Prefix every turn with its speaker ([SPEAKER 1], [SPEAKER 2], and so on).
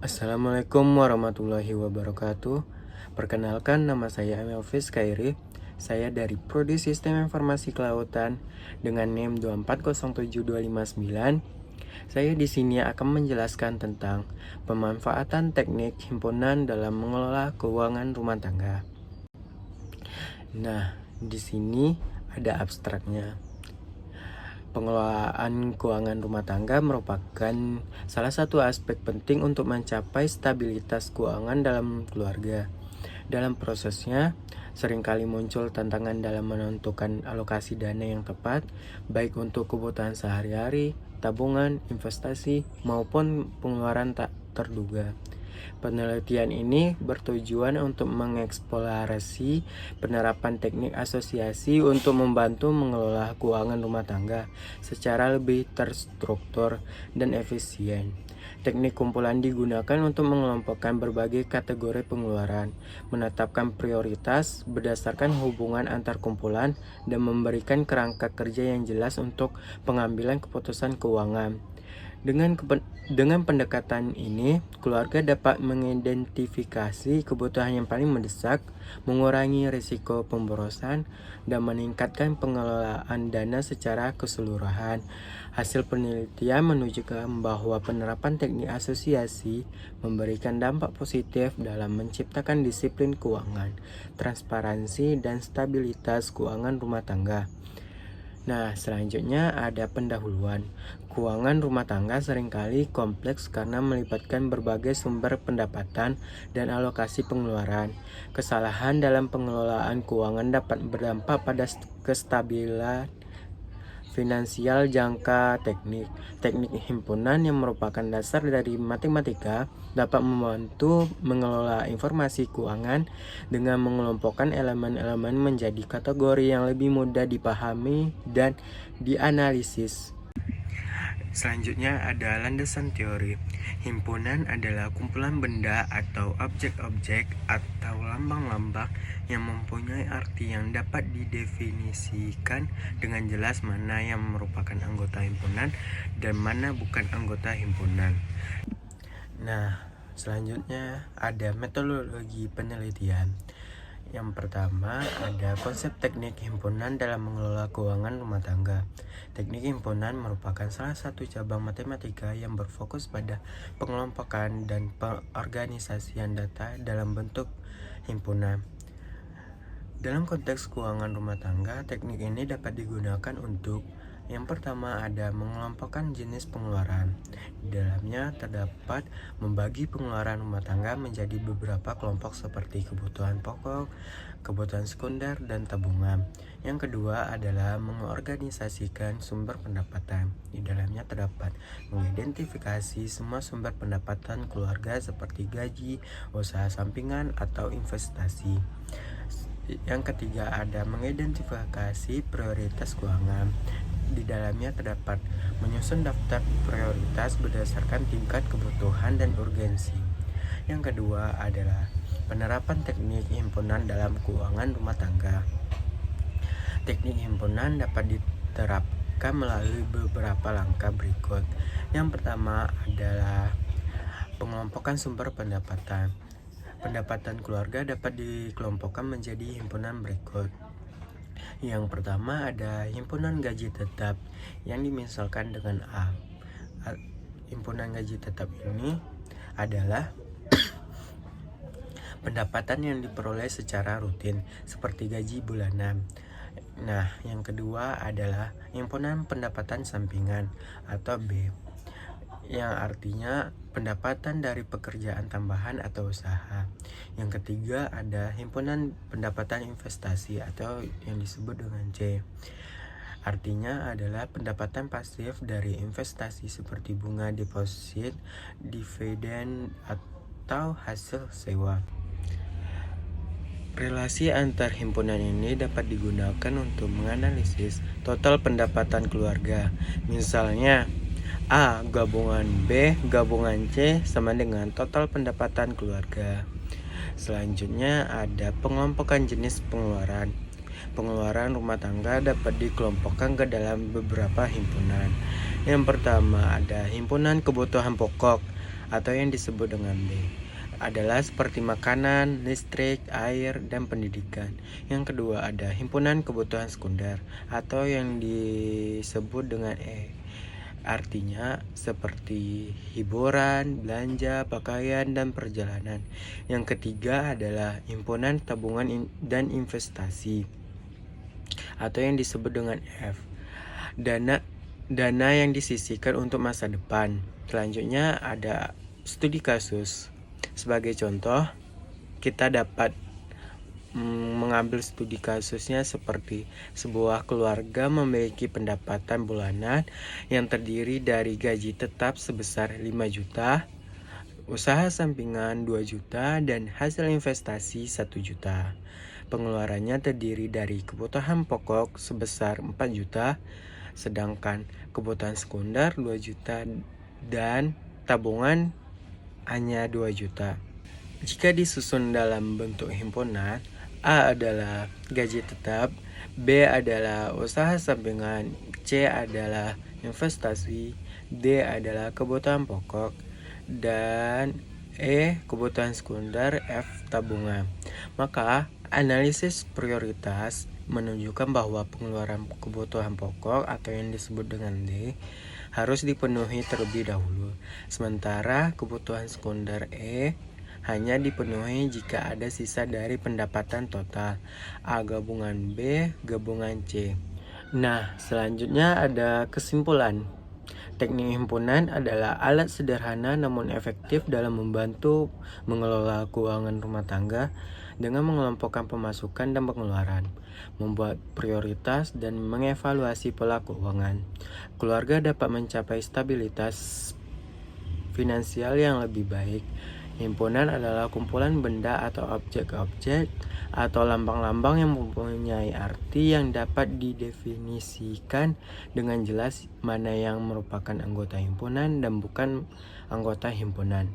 [SPEAKER 1] Assalamualaikum warahmatullahi wabarakatuh. Perkenalkan, nama saya Melvis Kairi. Saya dari Prodi Sistem Informasi Kelautan dengan NIM 2407259. Saya di sini akan menjelaskan tentang pemanfaatan teknik himpunan dalam mengelola keuangan rumah tangga. Nah, di sini ada abstraknya. Pengelolaan keuangan rumah tangga merupakan salah satu aspek penting untuk mencapai stabilitas keuangan dalam keluarga. Dalam prosesnya, seringkali muncul tantangan dalam menentukan alokasi dana yang tepat, baik untuk kebutuhan sehari-hari, tabungan, investasi, maupun pengeluaran tak terduga. Penelitian ini bertujuan untuk mengeksplorasi penerapan teknik asosiasi untuk membantu mengelola keuangan rumah tangga secara lebih terstruktur dan efisien. Teknik kumpulan digunakan untuk mengelompokkan berbagai kategori pengeluaran, menetapkan prioritas berdasarkan hubungan antar kumpulan, dan memberikan kerangka kerja yang jelas untuk pengambilan keputusan keuangan. Dengan pendekatan ini, keluarga dapat mengidentifikasi kebutuhan yang paling mendesak, mengurangi risiko pemborosan, dan meningkatkan pengelolaan dana secara keseluruhan. Hasil penelitian menunjukkan bahwa penerapan teknik asosiasi memberikan dampak positif dalam menciptakan disiplin keuangan, transparansi, dan stabilitas keuangan rumah tangga. Nah, selanjutnya ada pendahuluan. Keuangan rumah tangga seringkali kompleks karena melibatkan berbagai sumber pendapatan dan alokasi pengeluaran. Kesalahan dalam pengelolaan keuangan dapat berdampak pada kestabilan finansial jangka teknik. Teknik himpunan yang merupakan dasar dari matematika dapat membantu mengelola informasi keuangan dengan mengelompokkan elemen-elemen menjadi kategori yang lebih mudah dipahami dan dianalisis. Selanjutnya ada landasan teori. Himpunan adalah kumpulan benda atau objek-objek atau lambang-lambang yang mempunyai arti yang dapat didefinisikan dengan jelas mana yang merupakan anggota himpunan dan mana bukan anggota himpunan. Nah, selanjutnya ada metodologi penelitian. Yang pertama ada konsep teknik himpunan dalam mengelola keuangan rumah tangga. Teknik himpunan merupakan salah satu cabang matematika yang berfokus pada pengelompokan dan pengorganisasian data dalam bentuk himpunan. Dalam konteks keuangan rumah tangga, teknik ini dapat digunakan untuk yang pertama ada mengelompokkan jenis pengeluaran. Di dalamnya terdapat membagi pengeluaran rumah tangga menjadi beberapa kelompok seperti kebutuhan pokok, kebutuhan sekunder, dan tabungan. Yang kedua adalah mengorganisasikan sumber pendapatan. Di dalamnya terdapat mengidentifikasi semua sumber pendapatan keluarga seperti gaji, usaha sampingan, atau investasi. Yang ketiga ada mengidentifikasi prioritas keuangan. Di dalamnya terdapat menyusun daftar prioritas berdasarkan tingkat kebutuhan dan urgensi. Yang kedua adalah penerapan teknik himpunan dalam keuangan rumah tangga. Teknik himpunan dapat diterapkan melalui beberapa langkah berikut. Yang pertama adalah pengelompokan sumber pendapatan. Pendapatan keluarga dapat dikelompokkan menjadi himpunan berikut. Yang pertama ada himpunan gaji tetap yang dimisalkan dengan A. Himpunan gaji tetap ini adalah pendapatan yang diperoleh secara rutin seperti gaji bulanan. Nah, yang kedua adalah himpunan pendapatan sampingan atau B, yang artinya pendapatan dari pekerjaan tambahan atau usaha. Yang ketiga ada himpunan pendapatan investasi atau yang disebut dengan C. Artinya adalah pendapatan pasif dari investasi seperti bunga deposit, dividen, atau hasil sewa. Relasi antar himpunan ini dapat digunakan untuk menganalisis total pendapatan keluarga. Misalnya, A gabungan B gabungan C sama dengan total pendapatan keluarga. Selanjutnya ada pengelompokan jenis pengeluaran. Pengeluaran rumah tangga dapat dikelompokkan ke dalam beberapa himpunan. Yang pertama ada himpunan kebutuhan pokok atau yang disebut dengan B adalah seperti makanan, listrik, air, dan pendidikan. Yang kedua ada himpunan kebutuhan sekunder atau yang disebut dengan E. Artinya seperti hiburan, belanja, pakaian, dan perjalanan. Yang ketiga adalah himpunan tabungan dan investasi atau yang disebut dengan F. Dana yang disisihkan untuk masa depan. Selanjutnya ada studi kasus. Sebagai contoh, kita dapat mengambil studi kasusnya seperti sebuah keluarga memiliki pendapatan bulanan yang terdiri dari gaji tetap sebesar 5 juta, usaha sampingan 2 juta, dan hasil investasi 1 juta. Pengeluarannya terdiri dari kebutuhan pokok sebesar 4 juta, sedangkan kebutuhan sekunder 2 juta dan tabungan hanya 2 juta. Jika disusun dalam bentuk himpunan, A adalah gaji tetap, B adalah usaha sampingan, C adalah investasi, D adalah kebutuhan pokok, dan E kebutuhan sekunder, F tabungan. Maka analisis prioritas menunjukkan bahwa pengeluaran kebutuhan pokok atau yang disebut dengan D harus dipenuhi terlebih dahulu, sementara kebutuhan sekunder E hanya dipenuhi jika ada sisa dari pendapatan total A gabungan B gabungan C. Nah, selanjutnya ada kesimpulan. Teknik himpunan adalah alat sederhana namun efektif dalam membantu mengelola keuangan rumah tangga dengan mengelompokkan pemasukan dan pengeluaran, membuat prioritas, dan mengevaluasi pola keuangan. Keluarga dapat mencapai stabilitas finansial yang lebih baik. Himpunan adalah kumpulan benda atau objek-objek atau lambang-lambang yang mempunyai arti yang dapat didefinisikan dengan jelas mana yang merupakan anggota himpunan dan bukan anggota himpunan.